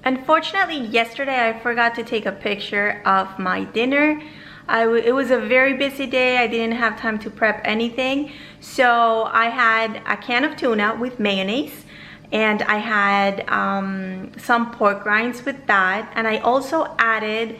Unfortunately, yesterday I forgot to take a picture of my dinner. It was a very busy day. I didn't have time to prep anything. So I had a can of tuna with mayonnaise, and I had some pork rinds with that. And I also added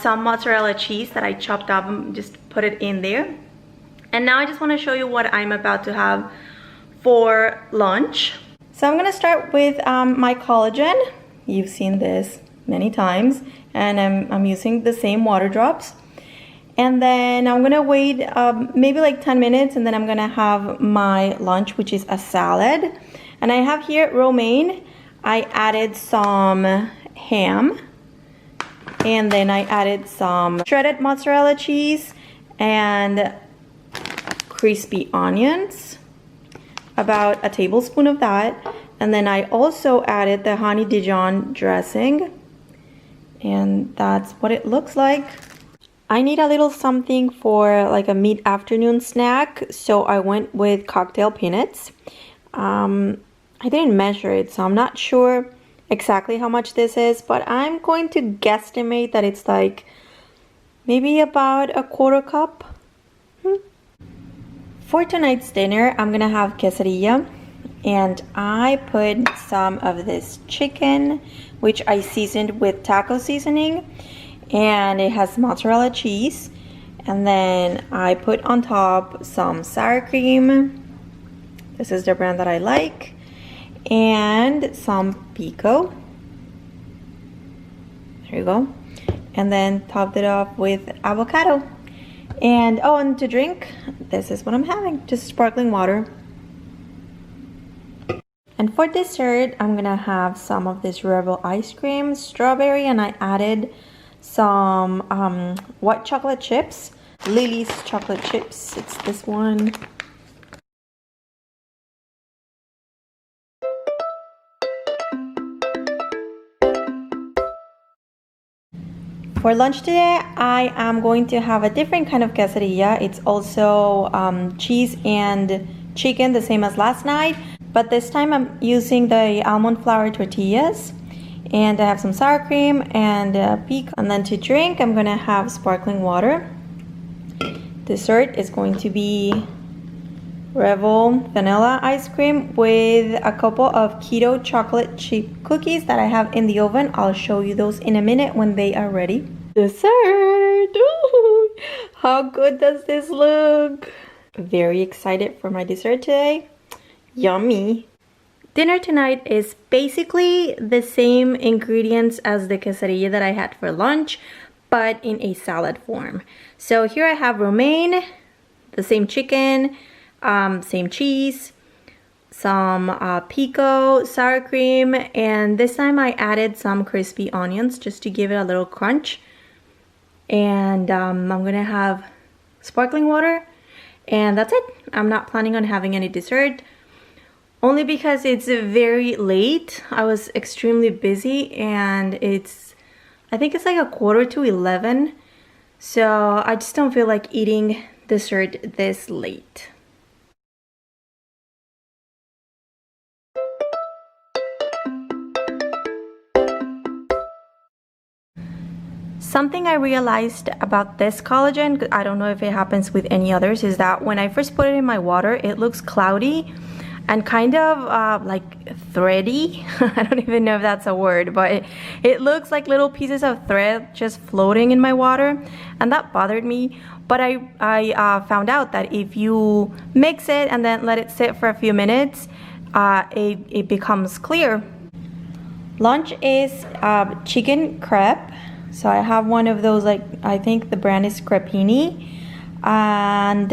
some mozzarella cheese that I chopped up and just put it in there. And now I just want to show you what I'm about to have for lunch. So I'm gonna start with my collagen. You've seen this many times, and I'm using the same water drops. And then I'm gonna wait maybe like 10 minutes, and then I'm gonna have my lunch, which is a salad. And I have here romaine. I added some ham, and then I added some shredded mozzarella cheese and crispy onions, about a tablespoon of that. And then I also added the honey Dijon dressing, and that's what it looks like. I need a little something for like a mid-afternoon snack, so I went with cocktail peanuts. I didn't measure it, so I'm not sure exactly how much this is, but I'm going to guesstimate that it's like maybe about a quarter cup. For tonight's dinner, I'm gonna have quesadilla, and I put some of this chicken, which I seasoned with taco seasoning, and it has mozzarella cheese. And then I put on top some sour cream. This is the brand that I like, and some pico. There you go. And then topped it off with avocado. And oh, and to drink, this is what I'm having, just sparkling water. And for dessert, I'm gonna have some of this Rebel ice cream, strawberry, and I added some white chocolate chips, Lily's chocolate chips. It's this one. For lunch today, I am going to have a different kind of quesadilla. It's also cheese and chicken, the same as last night. But this time I'm using the almond flour tortillas. And I have some sour cream and pico. And then to drink, I'm gonna have sparkling water. Dessert is going to be Rebel vanilla ice cream with a couple of keto chocolate chip cookies that I have in the oven. I'll show you those in a minute when they are ready. Dessert! Ooh, how good does this look? Very excited for my dessert today. Yummy! Dinner tonight is basically the same ingredients as the quesadilla that I had for lunch, but in a salad form. So here I have romaine, the same chicken, same cheese, some pico, sour cream, and this time I added some crispy onions just to give it a little crunch. And I'm gonna have sparkling water, and that's it. I'm not planning on having any dessert, only because it's very late. I was extremely busy, and I think it's like 11:15, so I just don't feel like eating dessert this late. Something I realized about this collagen, I don't know if it happens with any others, is that when I first put it in my water, it looks cloudy and kind of like thready. I don't even know if that's a word, but it looks like little pieces of thread just floating in my water, and that bothered me. But I found out that if you mix it and then let it sit for a few minutes, it becomes clear. Lunch is chicken crepe. So I have one of those, like, I think the brand is crepini, and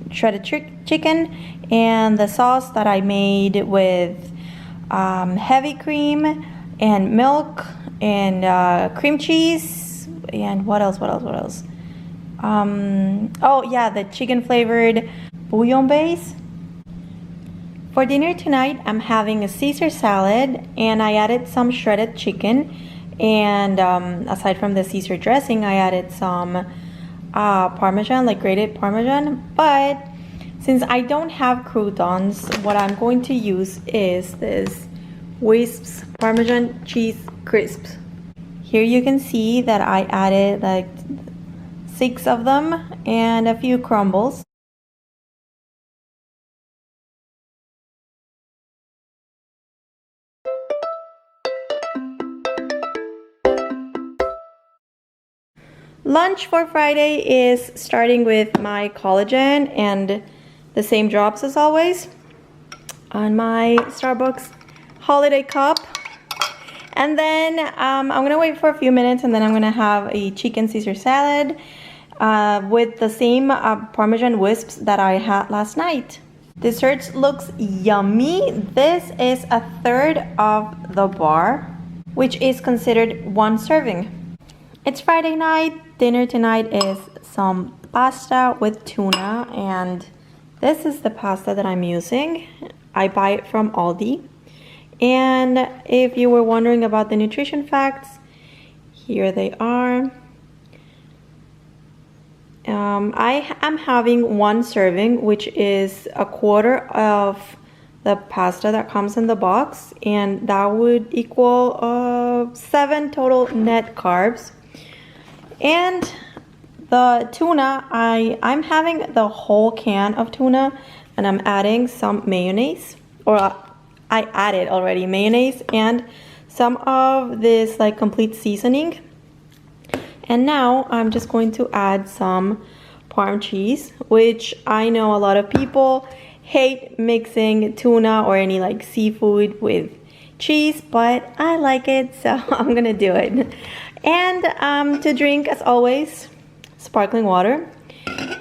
shredded chicken, and the sauce that I made with heavy cream and milk and cream cheese, and what else? Oh yeah, the chicken flavored bouillon base. For dinner tonight, I'm having a Caesar salad, and I added some shredded chicken. And aside from the Caesar dressing, I added some Parmesan, like grated Parmesan. But since I don't have croutons, what I'm going to use is this Wisps Parmesan cheese crisps. Here you can see that I added like 6 of them and a few crumbles. Lunch for Friday is starting with my collagen and the same drops as always on my Starbucks holiday cup. And then I'm gonna wait for a few minutes and then I'm gonna have a chicken Caesar salad with the same Parmesan wisps that I had last night. Desserts looks yummy. This is a third of the bar, which is considered 1 serving. It's Friday night. Dinner tonight is some pasta with tuna, and this is the pasta that I'm using. I buy it from Aldi. And if you were wondering about the nutrition facts, here they are. I am having 1 serving, which is a quarter of the pasta that comes in the box, and that would equal 7 total net carbs. And the tuna, I'm having the whole can of tuna, and I'm adding some mayonnaise, or I added already mayonnaise and some of this like complete seasoning. And now I'm just going to add some Parm cheese, which I know a lot of people hate mixing tuna or any like seafood with cheese, but I like it, so I'm gonna do it. And to drink, as always, sparkling water.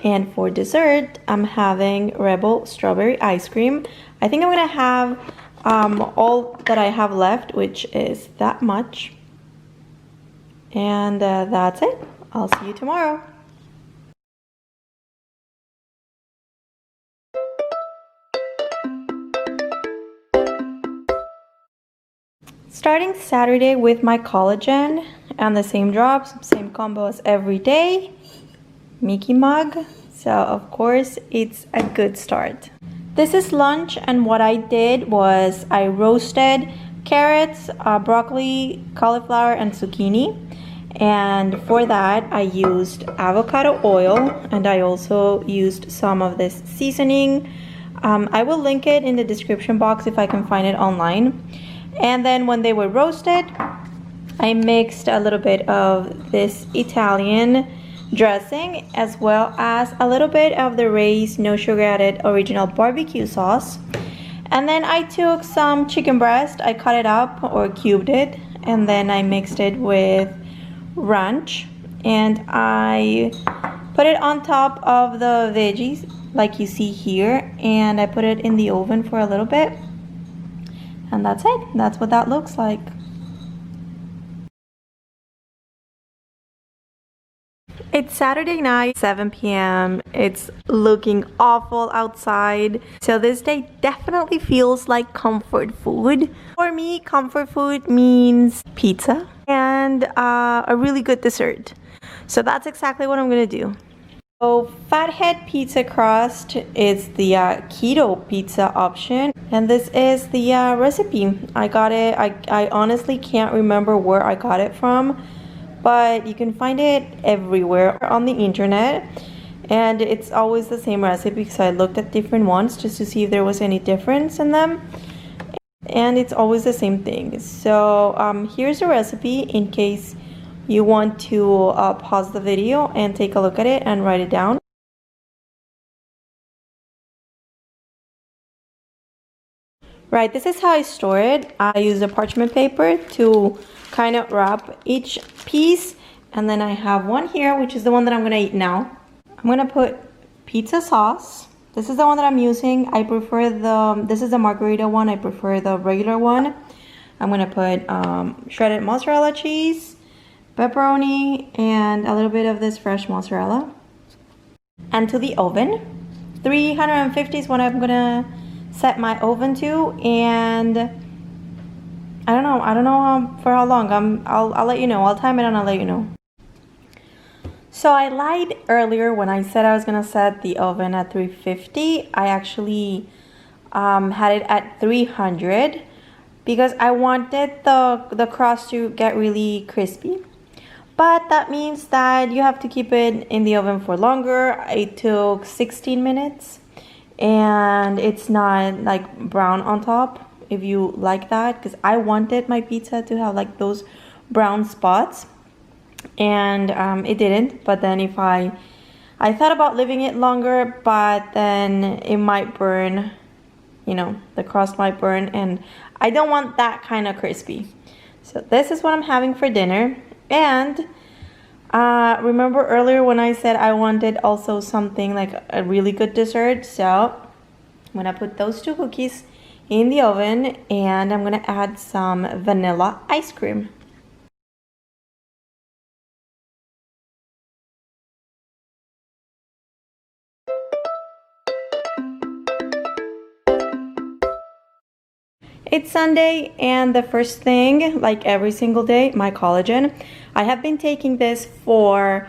And for dessert, I'm having Rebel strawberry ice cream. I think I'm gonna have all that I have left, which is that much. And that's it. I'll see you tomorrow. Starting Saturday with my collagen and the same drops, same combo as every day. Mickey mug. So of course it's a good start. This is lunch, and what I did was I roasted carrots, broccoli, cauliflower, and zucchini. And for that I used avocado oil, and I also used some of this seasoning. I will link it in the description box if I can find it online. And then when they were roasted, I mixed a little bit of this Italian dressing as well as a little bit of the Ray's no sugar added original barbecue sauce. And then I took some chicken breast, I cut it up or cubed it, and then I mixed it with ranch, and I put it on top of the veggies like you see here, and I put it in the oven for a little bit. And that's it. That's what that looks like. It's Saturday night, 7 p.m. It's looking awful outside. So this day definitely feels like comfort food. For me, comfort food means pizza and a really good dessert. So that's exactly what I'm gonna do. So fathead pizza crust is the keto pizza option, and this is the recipe. I got it, I honestly can't remember where I got it from, but you can find it everywhere on the internet, and it's always the same recipe because I looked at different ones just to see if there was any difference in them, and it's always the same thing. So here's the recipe in case you want to pause the video and take a look at it and write it down. Right, this is how I store it. I use a parchment paper to kind of wrap each piece, and then I have one here, which is the one that I'm gonna eat now. I'm gonna put pizza sauce. This is the one that I'm using. I prefer this is the margarita one. I prefer the regular one. I'm gonna put shredded mozzarella cheese, pepperoni, and a little bit of this fresh mozzarella. And to the oven. 350 is what I'm gonna set my oven to, and I don't know for how long. I'll let you know. I'll time it and I'll let you know. So I lied earlier when I said I was gonna set the oven at 350. I actually had it at 300 because I wanted the crust to get really crispy. But that means that you have to keep it in the oven for longer. It took 16 minutes and it's not like brown on top if you like that, because I wanted my pizza to have like those brown spots, and it didn't. But then if I thought about leaving it longer, but then it might burn, you know, the crust might burn, and I don't want that kind of crispy. So this is what I'm having for dinner. And remember earlier when I said I wanted also something like a really good dessert? So I'm gonna put those 2 cookies in the oven, and I'm gonna add some vanilla ice cream. It's Sunday, and the first thing, like every single day, my collagen. I have been taking this for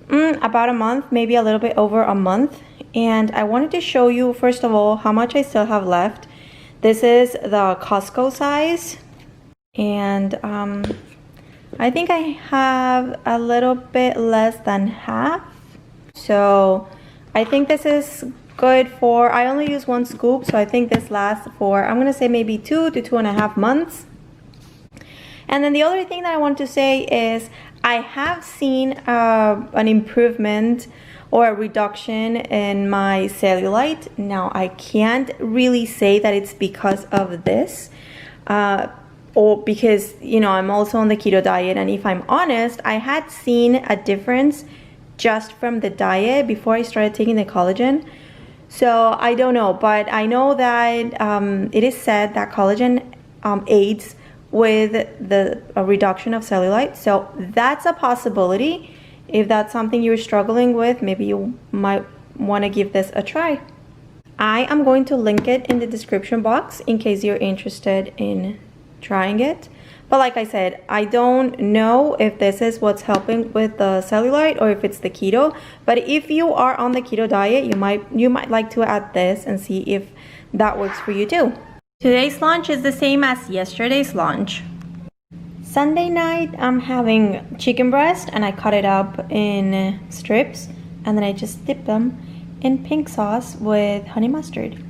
about a month, maybe a little bit over a month. And I wanted to show you, first of all, how much I still have left. This is the Costco size. And I think I have a little bit less than half. So I think this is good for, I only use 1 scoop, so I think this lasts for, I'm gonna say maybe 2 to 2.5 months. And then the other thing that I want to say is I have seen an improvement or a reduction in my cellulite. Now I can't really say that it's because of this or because, you know, I'm also on the keto diet, and if I'm honest, I had seen a difference just from the diet before I started taking the collagen. So I don't know, but I know that it is said that collagen aids with the reduction of cellulite. So that's a possibility. If that's something you're struggling with, maybe you might want to give this a try. I am going to link it in the description box in case you're interested in trying it. But like I said, I don't know if this is what's helping with the cellulite or if it's the keto. But if you are on the keto diet, you might like to add this and see if that works for you too. Today's lunch is the same as yesterday's lunch. Sunday night, I'm having chicken breast, and I cut it up in strips, and then I just dip them in pink sauce with honey mustard.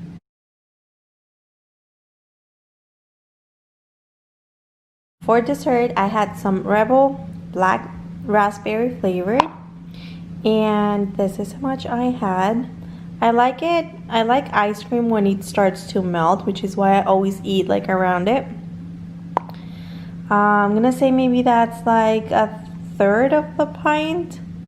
For dessert, I had some Rebel black raspberry flavored, and this is how much I had. I like it. I like ice cream when it starts to melt, which is why I always eat like around it. I'm gonna say maybe that's like 1/3 of the pint.